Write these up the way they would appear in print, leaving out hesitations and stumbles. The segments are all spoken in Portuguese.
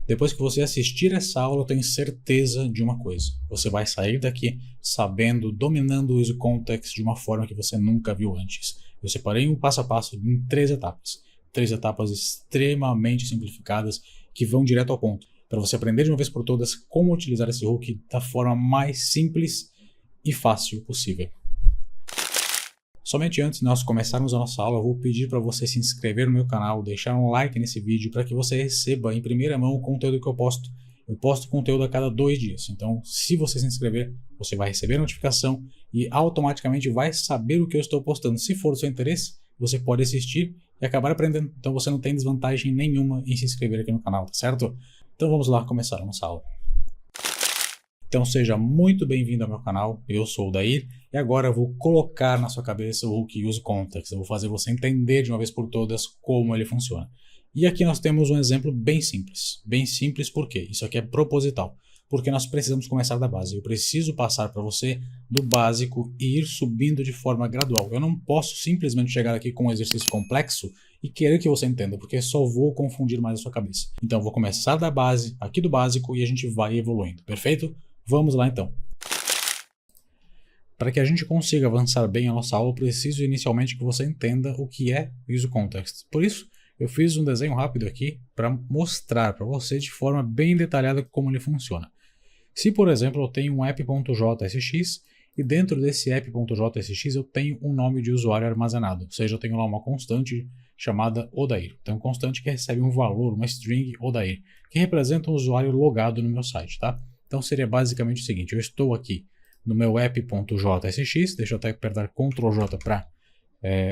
Depois que você assistir essa aula, eu tenho certeza de uma coisa. Você vai sair daqui sabendo, dominando o uso context de uma forma que você nunca viu antes. Eu separei um passo a passo em 3 etapas. 3 etapas extremamente simplificadas que vão direto ao ponto. Para você aprender de uma vez por todas como utilizar esse hook da forma mais simples e fácil possível. Somente antes de nós começarmos a nossa aula, eu vou pedir para você se inscrever no meu canal, deixar um like nesse vídeo para que você receba em primeira mão o conteúdo que eu posto. Eu posto conteúdo a cada 2 dias, então se você se inscrever, você vai receber a notificação e automaticamente vai saber o que eu estou postando. Se for do seu interesse, você pode assistir e acabar aprendendo, então você não tem desvantagem nenhuma em se inscrever aqui no canal, tá certo? Então vamos lá começar a nossa aula. Então seja muito bem-vindo ao meu canal, eu sou o Dair e agora eu vou colocar na sua cabeça o hook use context, eu vou fazer você entender de uma vez por todas como ele funciona. E aqui nós temos um exemplo bem simples por quê? Isso aqui é proposital, porque nós precisamos começar da base, eu preciso passar para você do básico e ir subindo de forma gradual. Eu não posso simplesmente chegar aqui com um exercício complexo e querer que você entenda, porque só vou confundir mais a sua cabeça. Então eu vou começar da base, aqui do básico e a gente vai evoluindo, perfeito? Vamos lá então. Para que a gente consiga avançar bem a nossa aula, eu preciso inicialmente que você entenda o que é use context. Por isso, eu fiz um desenho rápido aqui para mostrar para você de forma bem detalhada como ele funciona. Se, por exemplo, eu tenho um app.jsx e dentro desse app.jsx eu tenho um nome de usuário armazenado, ou seja, eu tenho lá uma constante chamada Odair. Então, uma constante que recebe um valor, uma string Odair, que representa um usuário logado no meu site, tá? Então seria basicamente o seguinte, eu estou aqui no meu app.jsx, deixa eu até apertar Ctrl J para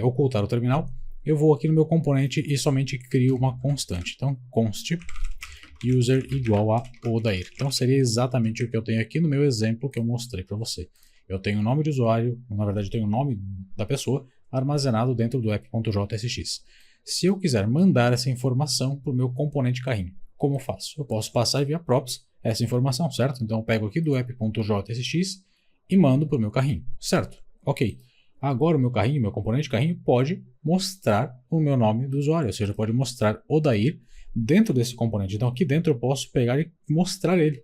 ocultar o terminal, eu vou aqui no meu componente e somente crio uma constante, então const user igual a Odair. Então seria exatamente o que eu tenho aqui no meu exemplo que eu mostrei para você. Eu tenho o nome de usuário, na verdade eu tenho o nome da pessoa armazenado dentro do app.jsx. Se eu quiser mandar essa informação para o meu componente carrinho, como eu faço? Eu posso passar via props essa informação, certo? Então eu pego aqui do app.jsx e mando para o meu carrinho, certo? Ok. Agora o meu carrinho, meu componente carrinho, pode mostrar o meu nome do usuário, ou seja, pode mostrar Odair dentro desse componente. Então aqui dentro eu posso pegar e mostrar ele.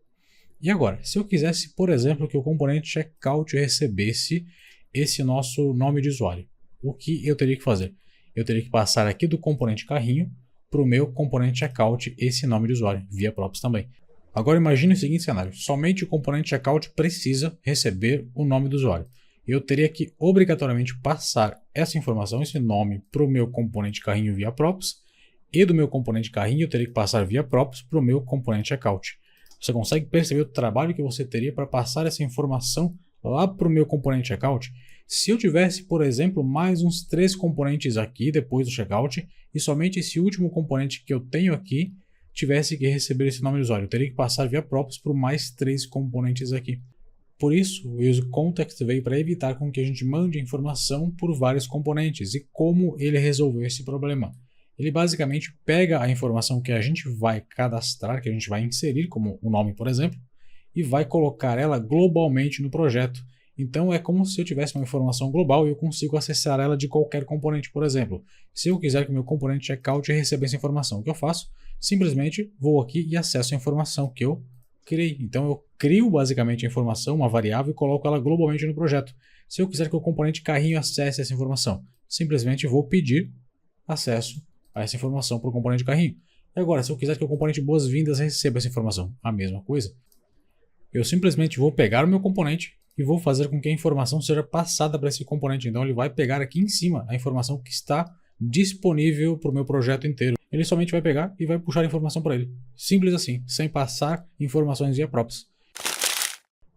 E agora, se eu quisesse, por exemplo, que o componente checkout recebesse esse nosso nome de usuário, o que eu teria que fazer? Eu teria que passar aqui do componente carrinho para o meu componente checkout esse nome de usuário, via props também. Agora imagine o seguinte cenário, somente o componente checkout precisa receber o nome do usuário. Eu teria que obrigatoriamente passar essa informação, esse nome, para o meu componente carrinho via props, e do meu componente carrinho eu teria que passar via props para o meu componente checkout. Você consegue perceber o trabalho que você teria para passar essa informação lá para o meu componente checkout? Se eu tivesse, por exemplo, mais uns 3 componentes aqui depois do checkout, e somente esse último componente que eu tenho aqui tivesse que receber esse nome de usuário, eu teria que passar via props por mais 3 componentes aqui. Por isso, o use context veio para evitar com que a gente mande a informação por vários componentes. E como ele resolveu esse problema? Ele basicamente pega a informação que a gente vai cadastrar, que a gente vai inserir, como o nome, por exemplo, e vai colocar ela globalmente no projeto. Então é como se eu tivesse uma informação global e eu consigo acessar ela de qualquer componente, por exemplo. Se eu quiser que o meu componente checkout receba essa informação, o que eu faço? Simplesmente vou aqui e acesso a informação que eu criei. Então eu crio basicamente a informação, uma variável, e coloco ela globalmente no projeto. Se eu quiser que o componente carrinho acesse essa informação, simplesmente vou pedir acesso a essa informação para o componente carrinho. E agora, se eu quiser que o componente boas-vindas receba essa informação, a mesma coisa. Eu simplesmente vou pegar o meu componente e vou fazer com que a informação seja passada para esse componente. Então ele vai pegar aqui em cima a informação que está disponível para o meu projeto inteiro. Ele somente vai pegar e vai puxar a informação para ele. Simples assim, sem passar informações via props.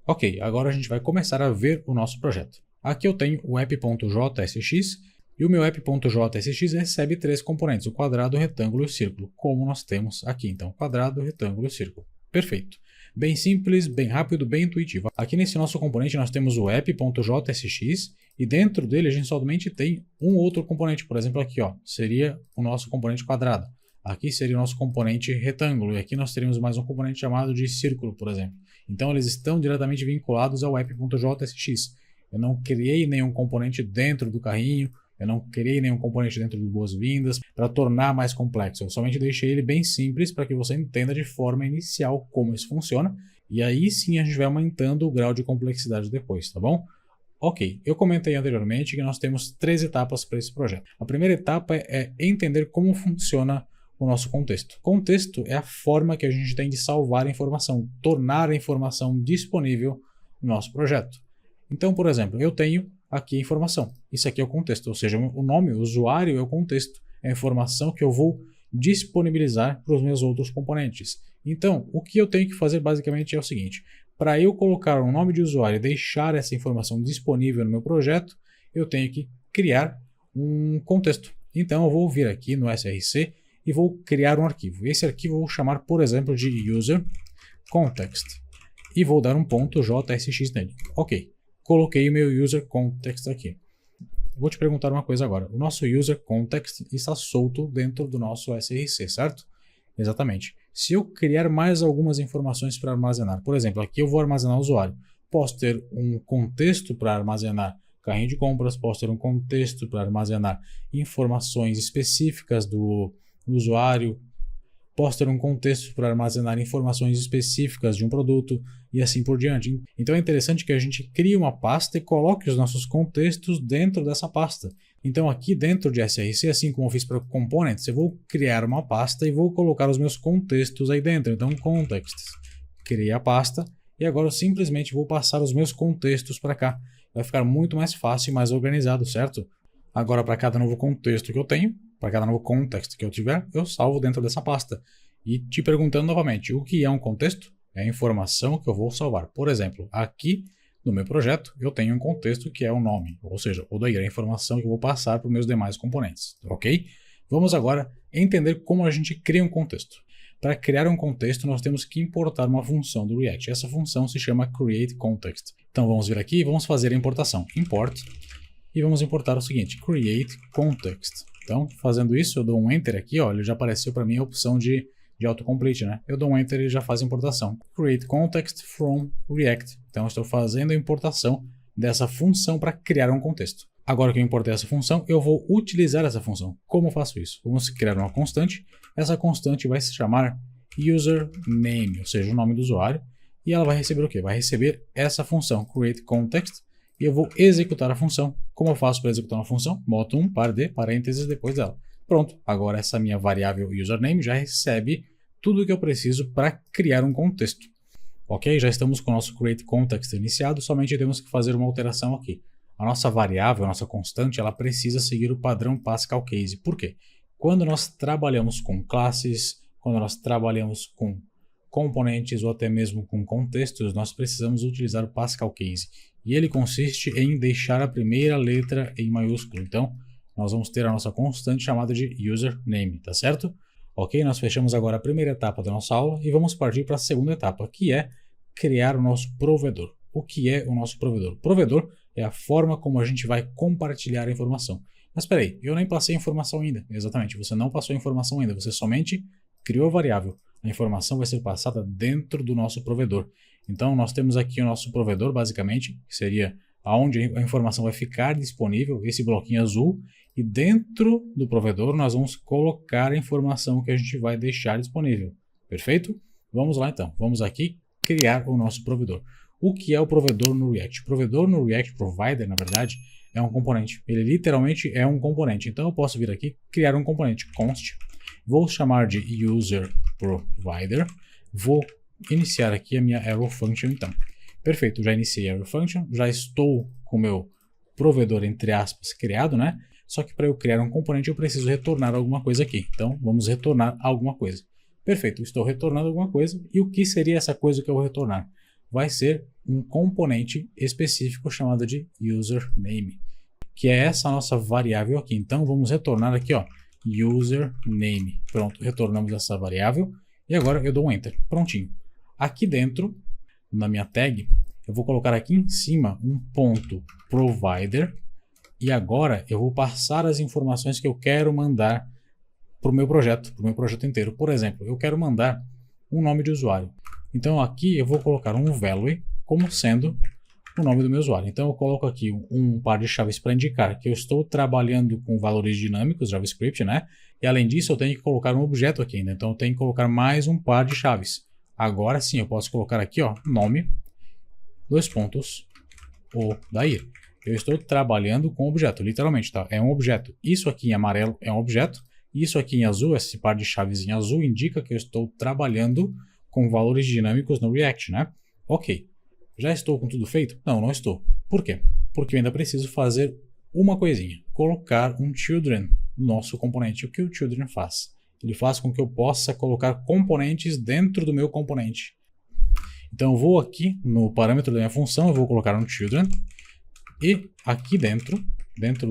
Ok, agora a gente vai começar a ver o nosso projeto. Aqui eu tenho o app.jsx e o meu app.jsx recebe 3 componentes, o quadrado, o retângulo e o círculo, como nós temos aqui. Então, quadrado, retângulo e círculo. Perfeito. Bem simples, bem rápido, bem intuitivo. Aqui nesse nosso componente nós temos o app.jsx e dentro dele a gente somente tem um outro componente, por exemplo aqui, ó, seria o nosso componente quadrado. Aqui seria o nosso componente retângulo e aqui nós teríamos mais um componente chamado de círculo, por exemplo. Então eles estão diretamente vinculados ao app.jsx. Eu não criei nenhum componente dentro do carrinho Eu não criei nenhum componente dentro do boas-vindas para tornar mais complexo. Eu somente deixei ele bem simples para que você entenda de forma inicial como isso funciona. E aí sim a gente vai aumentando o grau de complexidade depois, tá bom? Ok, eu comentei anteriormente que nós temos 3 etapas para esse projeto. A primeira etapa é entender como funciona o nosso contexto. Contexto é a forma que a gente tem de salvar a informação, tornar a informação disponível no nosso projeto. Então, por exemplo, eu tenho aqui a informação. Isso aqui é o contexto, ou seja, o nome, o usuário é o contexto, é a informação que eu vou disponibilizar para os meus outros componentes. Então, o que eu tenho que fazer basicamente é o seguinte: para eu colocar um nome de usuário e deixar essa informação disponível no meu projeto, eu tenho que criar um contexto. Então, eu vou vir aqui no SRC e vou criar um arquivo. Esse arquivo eu vou chamar, por exemplo, de user context e vou dar um ponto .jsx nele. Ok, coloquei o meu user context aqui. Vou te perguntar uma coisa agora. O nosso user context está solto dentro do nosso SRC, certo? Exatamente. Se eu criar mais algumas informações para armazenar, por exemplo, aqui eu vou armazenar o usuário. Posso ter um contexto para armazenar carrinho de compras, posso ter um contexto para armazenar informações específicas do usuário, posso ter um contexto para armazenar informações específicas de um produto e assim por diante. Então é interessante que a gente crie uma pasta e coloque os nossos contextos dentro dessa pasta. Então aqui dentro de SRC, assim como eu fiz para Components, eu vou criar uma pasta e vou colocar os meus contextos aí dentro. Então contexts, criei a pasta e agora eu simplesmente vou passar os meus contextos para cá. Vai ficar muito mais fácil e mais organizado, certo? Agora para cada novo contexto que eu tenho, para cada novo contexto que eu tiver, eu salvo dentro dessa pasta. E te perguntando novamente, o que é um contexto? É a informação que eu vou salvar. Por exemplo, aqui no meu projeto, eu tenho um contexto que é o nome, ou seja, o daí é a informação que eu vou passar para os meus demais componentes, ok? Vamos agora entender como a gente cria um contexto. Para criar um contexto, nós temos que importar uma função do React. Essa função se chama createContext. Então vamos vir aqui e vamos fazer a importação. Import. E vamos importar o seguinte, createContext. Então, fazendo isso, eu dou um Enter aqui, ó, ele já apareceu para mim a opção de autocomplete, né? Eu dou um Enter e já faz a importação. Create context from React. Então, eu estou fazendo a importação dessa função para criar um contexto. Agora que eu importei essa função, eu vou utilizar essa função. Como eu faço isso? Vamos criar uma constante. Essa constante vai se chamar username, ou seja, o nome do usuário. E ela vai receber o quê? Vai receber essa função, createContext. E eu vou executar a função. Como eu faço para executar uma função? Boto um par de parênteses depois dela. Pronto, agora essa minha variável username já recebe tudo o que eu preciso para criar um contexto. Ok, já estamos com o nosso createContext iniciado, somente temos que fazer uma alteração aqui. A nossa variável, a nossa constante, ela precisa seguir o padrão Pascal Case. Por quê? Quando nós trabalhamos com classes, quando nós trabalhamos com componentes ou até mesmo com contextos, nós precisamos utilizar o Pascal Case. E ele consiste em deixar a primeira letra em maiúsculo. Então, nós vamos ter a nossa constante chamada de username, tá certo? Ok, nós fechamos agora a primeira etapa da nossa aula e vamos partir para a segunda etapa, que é criar o nosso provedor. O que é o nosso provedor? Provedor é a forma como a gente vai compartilhar a informação. Mas espera aí, eu nem passei a informação ainda. Exatamente, você não passou a informação ainda, você somente criou a variável. A informação vai ser passada dentro do nosso provedor. Então, nós temos aqui o nosso provedor, basicamente, que seria onde a informação vai ficar disponível, esse bloquinho azul, e dentro do provedor nós vamos colocar a informação que a gente vai deixar disponível. Perfeito? Vamos lá então, vamos aqui criar o nosso provedor. O que é o provedor no React? O provedor no React Provider, na verdade, é um componente. Ele literalmente é um componente. Então eu posso vir aqui, criar um componente, const, vou chamar de userProvider, vou iniciar aqui a minha arrow function então. Perfeito, já iniciei a arrow function, já estou com o meu provedor, entre aspas, criado, né? Só que para eu criar um componente eu preciso retornar alguma coisa aqui. Então vamos retornar alguma coisa. Perfeito, estou retornando alguma coisa. E o que seria essa coisa que eu vou retornar? Vai ser um componente específico chamado de username, que é essa nossa variável aqui. Então vamos retornar aqui, ó, username. Pronto, retornamos essa variável. E agora eu dou um enter. Prontinho. Aqui dentro, na minha tag, eu vou colocar aqui em cima um ponto provider. E agora eu vou passar as informações que eu quero mandar para o meu projeto inteiro. Por exemplo, eu quero mandar um nome de usuário. Então aqui eu vou colocar um value como sendo o nome do meu usuário. Então eu coloco aqui um par de chaves para indicar que eu estou trabalhando com valores dinâmicos JavaScript, né? E além disso eu tenho que colocar um objeto aqui ainda, então eu tenho que colocar mais um par de chaves. Agora sim eu posso colocar aqui, ó, nome, dois pontos, Odair. Eu estou trabalhando com objeto, literalmente, tá? É um objeto. Isso aqui em amarelo é um objeto, isso aqui em azul, esse par de chaves em azul indica que eu estou trabalhando com valores dinâmicos no React, né? Ok. Já estou com tudo feito? Não, não estou. Por quê? Porque eu ainda preciso fazer uma coisinha. Colocar um children no nosso componente. O que o children faz? Ele faz com que eu possa colocar componentes dentro do meu componente. Então eu vou aqui no parâmetro da minha função, eu vou colocar um children. E aqui dentro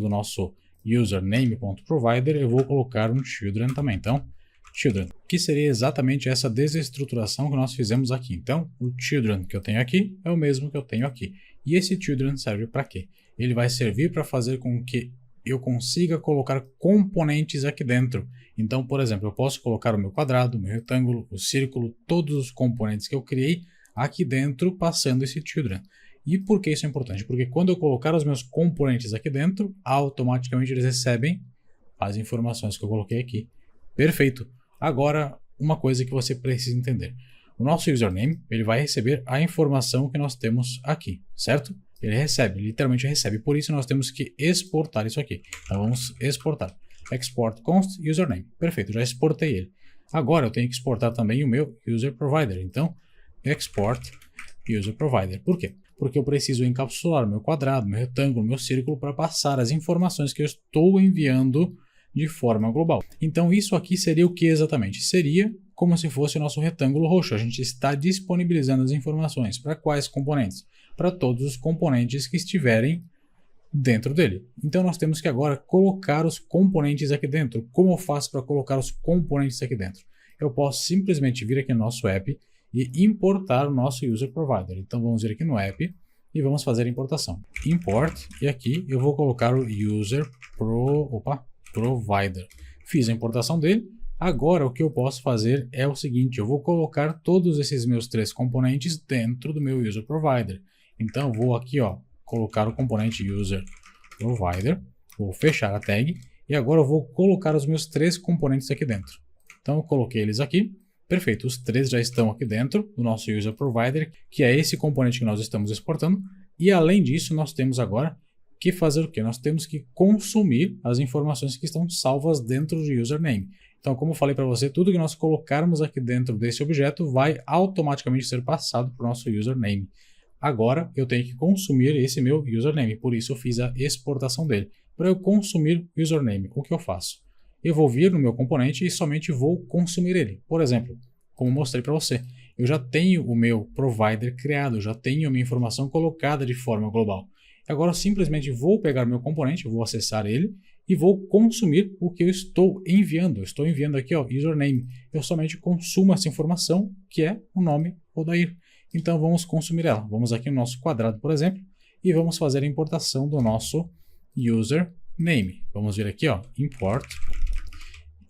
do nosso username.provider, eu vou colocar um children também. Então, children, que seria exatamente essa desestruturação que nós fizemos aqui. Então, o children que eu tenho aqui é o mesmo que eu tenho aqui. E esse children serve para quê? Ele vai servir para fazer com que eu consiga colocar componentes aqui dentro. Então, por exemplo, eu posso colocar o meu quadrado, o meu retângulo, o círculo, todos os componentes que eu criei aqui dentro passando esse children. E por que isso é importante? Porque quando eu colocar os meus componentes aqui dentro, automaticamente eles recebem as informações que eu coloquei aqui. Perfeito. Agora, uma coisa que você precisa entender. O nosso username, ele vai receber a informação que nós temos aqui, certo? Ele recebe, literalmente recebe. Por isso nós temos que exportar isso aqui. Então vamos exportar. Export const username. Perfeito, já exportei ele. Agora eu tenho que exportar também o meu user provider. Então, export user provider. Por quê? Porque eu preciso encapsular meu quadrado, meu retângulo, meu círculo para passar as informações que eu estou enviando de forma global. Então isso aqui seria o que exatamente? Seria como se fosse o nosso retângulo roxo. A gente está disponibilizando as informações para quais componentes? Para todos os componentes que estiverem dentro dele. Então nós temos que agora colocar os componentes aqui dentro. Como eu faço para colocar os componentes aqui dentro? Eu posso simplesmente vir aqui no nosso app e importar o nosso user provider. Então vamos vir aqui no app e vamos fazer a importação. Import, e aqui eu vou colocar o user provider. Fiz a importação dele. Agora o que eu posso fazer é o seguinte, eu vou colocar todos esses meus três componentes dentro do meu user provider. Então eu vou aqui, ó, colocar o componente user provider, vou fechar a tag e agora eu vou colocar os meus três componentes aqui dentro. Então eu coloquei eles aqui. Perfeito, os três já estão aqui dentro do nosso user provider, que é esse componente que nós estamos exportando. E além disso, nós temos agora que fazer o quê? Nós temos que consumir as informações que estão salvas dentro do username. Então, como eu falei para você, tudo que nós colocarmos aqui dentro desse objeto vai automaticamente ser passado para o nosso username. Agora, eu tenho que consumir esse meu username, por isso eu fiz a exportação dele. Para eu consumir o username, o que eu faço? Eu vou vir no meu componente e somente vou consumir ele. Por exemplo, como mostrei para você, eu já tenho o meu provider criado, eu já tenho a minha informação colocada de forma global. Agora eu simplesmente vou pegar meu componente, vou acessar ele e vou consumir o que eu estou enviando. Eu estou enviando aqui, ó, username. Eu somente consumo essa informação, que é o nome Odair. Então vamos consumir ela. Vamos aqui no nosso quadrado, por exemplo, e vamos fazer a importação do nosso username. Vamos vir aqui, ó, import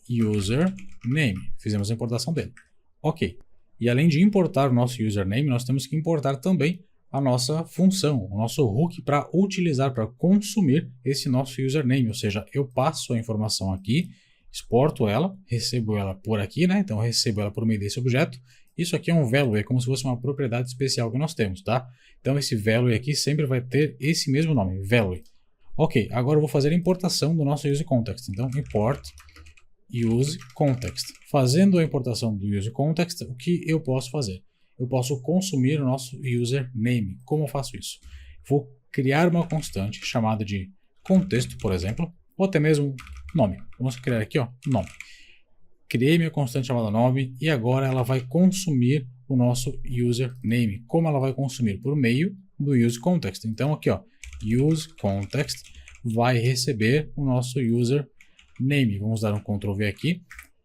username. Fizemos a importação dele. Ok. E além de importar o nosso username, nós temos que importar também a nossa função, o nosso hook para utilizar, para consumir esse nosso username. Ou seja, eu passo a informação aqui, exporto ela, recebo ela por aqui, né? Então eu recebo ela por meio desse objeto. Isso aqui é um value, é como se fosse uma propriedade especial que nós temos, tá? Então esse value aqui sempre vai ter esse mesmo nome, value. Ok, agora eu vou fazer a importação do nosso useContext. Então import useContext. Fazendo a importação do useContext, o que eu posso fazer? Eu posso consumir o nosso username. Como eu faço isso? Vou criar uma constante chamada de contexto, por exemplo, ou até mesmo nome. Vamos criar aqui, ó, nome. Criei minha constante chamada nome e agora ela vai consumir o nosso username. Como ela vai consumir? Por meio do useContext. Então aqui, ó, useContext vai receber o nosso username. Vamos dar um Ctrl V aqui.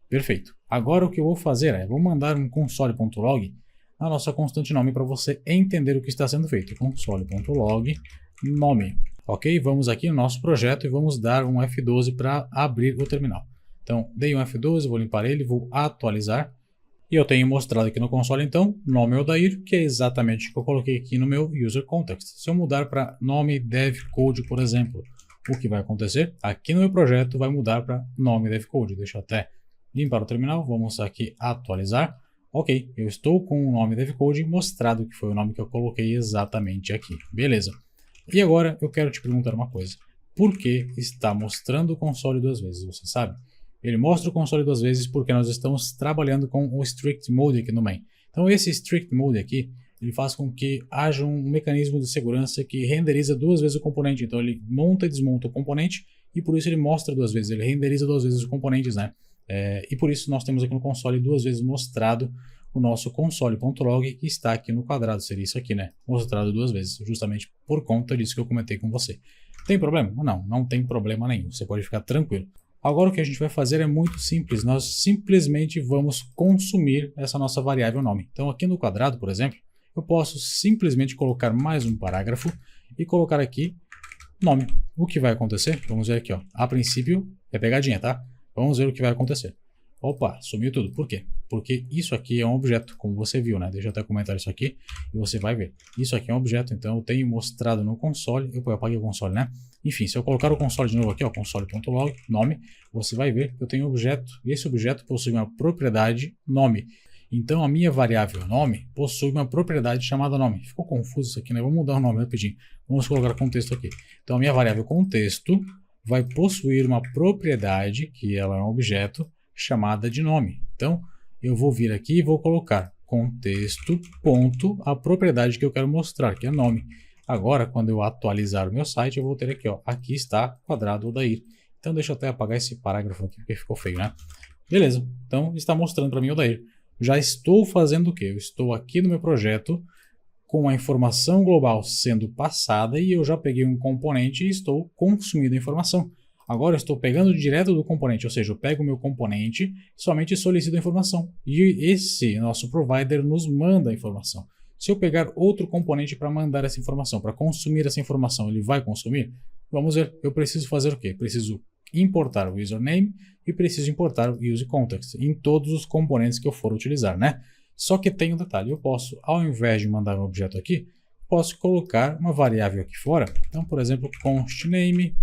Perfeito. Agora o que eu vou fazer é, vou mandar um console.log a nossa constante nome para você entender o que está sendo feito. Console.log nome. Ok? Vamos aqui no nosso projeto e vamos dar um F12 para abrir o terminal. Então, dei um F12, vou limpar ele, vou atualizar. E eu tenho mostrado aqui no console, então, nome Odair, que é exatamente o que eu coloquei aqui no meu user context. Se eu mudar para nome devcode, por exemplo, o que vai acontecer? Aqui no meu projeto vai mudar para nome devcode. Deixa eu até limpar o terminal, vamos aqui atualizar. Ok, eu estou com o nome devcode mostrado, que foi o nome que eu coloquei exatamente aqui. Beleza. E agora eu quero te perguntar uma coisa. Por que está mostrando o console duas vezes? Você sabe? Ele mostra o console duas vezes porque nós estamos trabalhando com o Strict Mode aqui no main. Então esse Strict Mode aqui, ele faz com que haja um mecanismo de segurança que renderiza duas vezes o componente. Então ele monta e desmonta o componente e por isso ele mostra duas vezes, ele renderiza duas vezes os componentes, né? E por isso nós temos aqui no console duas vezes mostrado o nosso console.log que está aqui no quadrado, seria isso aqui, né? Mostrado duas vezes, justamente por conta disso que eu comentei com você. Tem problema? Não, não tem problema nenhum, você pode ficar tranquilo. Agora o que a gente vai fazer é muito simples, nós simplesmente vamos consumir essa nossa variável nome. Então aqui no quadrado, por exemplo, eu posso simplesmente colocar mais um parágrafo e colocar aqui nome. O que vai acontecer? Vamos ver aqui, ó. A princípio é pegadinha, tá? Vamos ver o que vai acontecer. Opa, sumiu tudo. Por quê? Porque isso aqui é um objeto, como você viu, né? Deixa eu até comentar isso aqui e você vai ver. Isso aqui é um objeto, então eu tenho mostrado no console. Eu apaguei o console, né? Enfim, se eu colocar o console de novo aqui, ó, console.log, nome, você vai ver que eu tenho um objeto e esse objeto possui uma propriedade nome. Então a minha variável nome possui uma propriedade chamada nome. Ficou confuso isso aqui, né? Vamos mudar o nome rapidinho. Vamos colocar contexto aqui. Então a minha variável contexto vai possuir uma propriedade, que ela é um objeto, chamada de nome. Então, eu vou vir aqui e vou colocar contexto, ponto, a propriedade que eu quero mostrar, que é nome. Agora, quando eu atualizar o meu site, eu vou ter aqui, ó, aqui está quadrado Odair. Então, deixa eu até apagar esse parágrafo aqui, porque ficou feio, né? Beleza, então está mostrando para mim Odair. Já estou fazendo o quê? Eu estou aqui no meu projeto com a informação global sendo passada e eu já peguei um componente e estou consumindo a informação. Agora eu estou pegando direto do componente, ou seja, eu pego o meu componente e somente solicito a informação. E esse nosso provider nos manda a informação. Se eu pegar outro componente para mandar essa informação, para consumir essa informação, ele vai consumir? Vamos ver, eu preciso fazer o quê? Preciso importar o username e preciso importar o useContext em todos os componentes que eu for utilizar, né? Só que tem um detalhe, eu posso, ao invés de mandar um objeto aqui, posso colocar uma variável aqui fora. Então, por exemplo, constName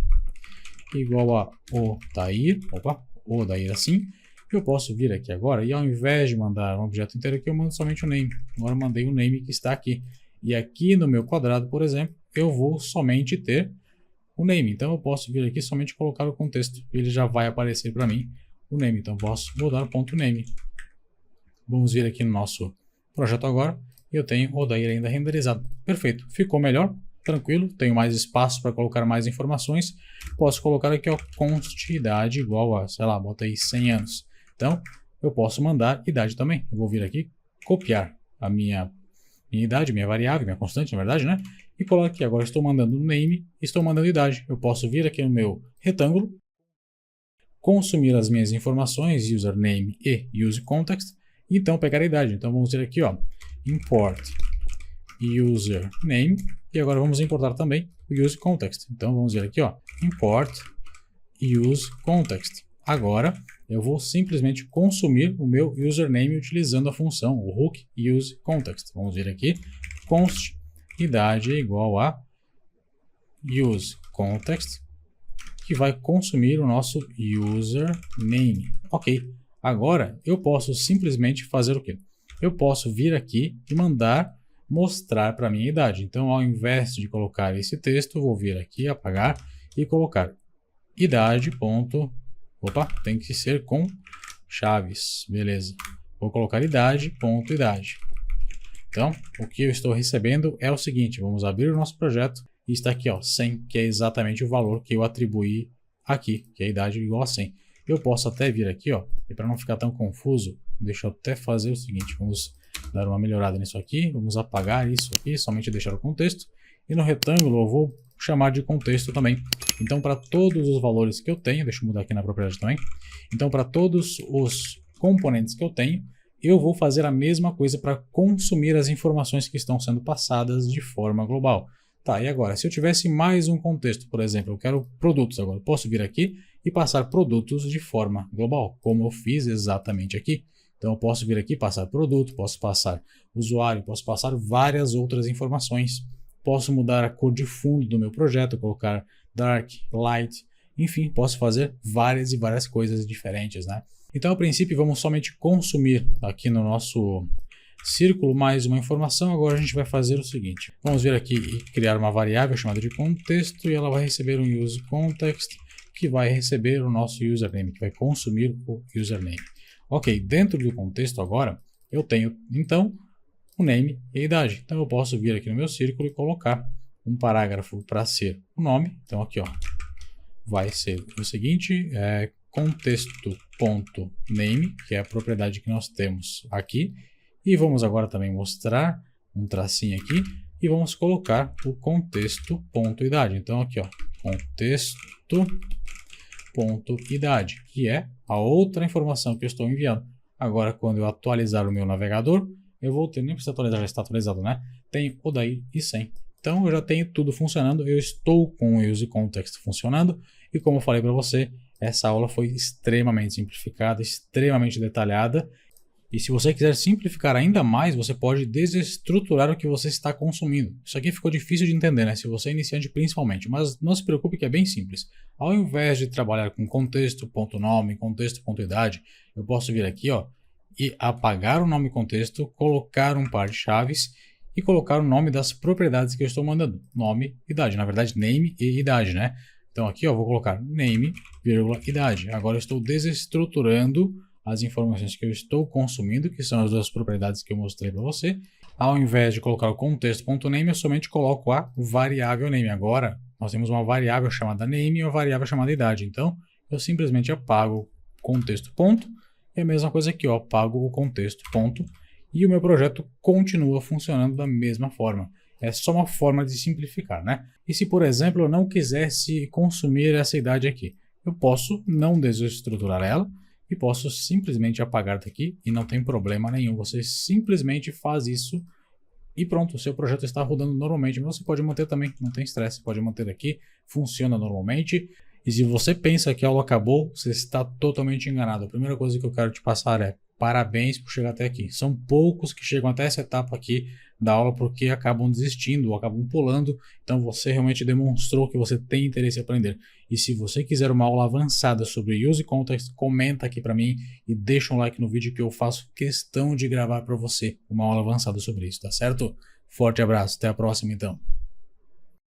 igual a Odair, Odair assim, eu posso vir aqui agora e ao invés de mandar um objeto inteiro aqui, eu mando somente o name. Agora eu mandei o name que está aqui. E aqui no meu quadrado, por exemplo, eu vou somente ter o name. Então eu posso vir aqui e somente colocar o contexto. Ele já vai aparecer para mim o name. Então eu posso mudar ponto name. Vamos vir aqui no nosso projeto agora. E eu tenho Odair ainda renderizado. Perfeito. Ficou melhor. Tranquilo, tenho mais espaço para colocar mais informações. Posso colocar aqui, ó, const idade igual a, sei lá, bota aí 100 anos. Então, eu posso mandar idade também. Eu vou vir aqui, copiar a minha idade, minha variável, minha constante, na verdade, né? E coloco aqui, agora estou mandando name, estou mandando idade. Eu posso vir aqui no meu retângulo, consumir as minhas informações, username e useContext, e então pegar a idade. Então, vamos vir aqui, ó, import username. E agora vamos importar também o useContext. Então vamos ver aqui, ó, import useContext. Agora eu vou simplesmente consumir o meu username utilizando a função o hook useContext. Vamos ver aqui, const idade é igual a useContext, que vai consumir o nosso username. Ok, agora eu posso simplesmente fazer o quê? Eu posso vir aqui e mostrar para mim a idade. Então, ao invés de colocar esse texto, vou vir aqui, apagar e colocar idade. Opa, tem que ser com chaves. Beleza. Vou colocar idade. Então, o que eu estou recebendo é o seguinte. Vamos abrir o nosso projeto e está aqui, ó, 100, que é exatamente o valor que eu atribuí aqui, que é a idade igual a 100. Eu posso até vir aqui, ó, e para não ficar tão confuso, deixa eu até fazer o seguinte. Vamos dar uma melhorada nisso aqui, vamos apagar isso aqui, somente deixar o contexto, e no retângulo eu vou chamar de contexto também. Então para todos os valores que eu tenho, deixa eu mudar aqui na propriedade também, então para todos os componentes que eu tenho, eu vou fazer a mesma coisa para consumir as informações que estão sendo passadas de forma global. Tá, e agora, se eu tivesse mais um contexto, por exemplo, eu quero produtos agora, posso vir aqui e passar produtos de forma global, como eu fiz exatamente aqui. Então eu posso vir aqui passar produto, posso passar usuário, posso passar várias outras informações. Posso mudar a cor de fundo do meu projeto, colocar dark, light, enfim, posso fazer várias e várias coisas diferentes, né? Então, a princípio, vamos somente consumir aqui no nosso círculo mais uma informação. Agora a gente vai fazer o seguinte. Vamos vir aqui e criar uma variável chamada de contexto e ela vai receber um useContext que vai receber o nosso username, que vai consumir o username. Ok, dentro do contexto agora, eu tenho, então, o name e a idade. Então, eu posso vir aqui no meu círculo e colocar um parágrafo para ser o nome. Então, aqui, ó, vai ser o seguinte, contexto.name, que é a propriedade que nós temos aqui. E vamos agora também mostrar um tracinho aqui e vamos colocar o contexto.idade. Então, aqui, ó, contexto.idade, que é a outra informação que eu estou enviando. Agora, quando eu atualizar o meu navegador, eu vou ter, nem precisa atualizar, já está atualizado, né? Tem o daí e sem. Então, eu já tenho tudo funcionando, eu estou com o useContext funcionando e como eu falei para você, essa aula foi extremamente simplificada, extremamente detalhada. E se você quiser simplificar ainda mais, você pode desestruturar o que você está consumindo. Isso aqui ficou difícil de entender, né? Se você é iniciante principalmente, mas não se preocupe que é bem simples. Ao invés de trabalhar com contexto.nome, contexto.idade, eu posso vir aqui, ó, e apagar o nome contexto, colocar um par de chaves e colocar o nome das propriedades que eu estou mandando. Nome, idade, na verdade name e idade, né? Então aqui, ó, vou colocar name, vírgula, idade. Agora eu estou desestruturando as informações que eu estou consumindo, que são as duas propriedades que eu mostrei para você. Ao invés de colocar o contexto.name, eu somente coloco a variável name. Agora, nós temos uma variável chamada name e uma variável chamada idade. Então, eu simplesmente apago contexto ponto, e a mesma coisa aqui, ó, apago o contexto ponto, e o meu projeto continua funcionando da mesma forma. É só uma forma de simplificar, né? E se, por exemplo, eu não quisesse consumir essa idade aqui, eu posso não desestruturar ela, e posso simplesmente apagar daqui e não tem problema nenhum. Você simplesmente faz isso e pronto, o seu projeto está rodando normalmente. Mas você pode manter também, não tem estresse, pode manter aqui, funciona normalmente. E se você pensa que a aula acabou, você está totalmente enganado. A primeira coisa que eu quero te passar é parabéns por chegar até aqui. São poucos que chegam até essa etapa aqui da aula porque acabam desistindo ou acabam pulando. Então você realmente demonstrou que você tem interesse em aprender. E se você quiser uma aula avançada sobre useContext, comenta aqui para mim e deixa um like no vídeo que eu faço questão de gravar para você uma aula avançada sobre isso, tá certo? Forte abraço, até a próxima então.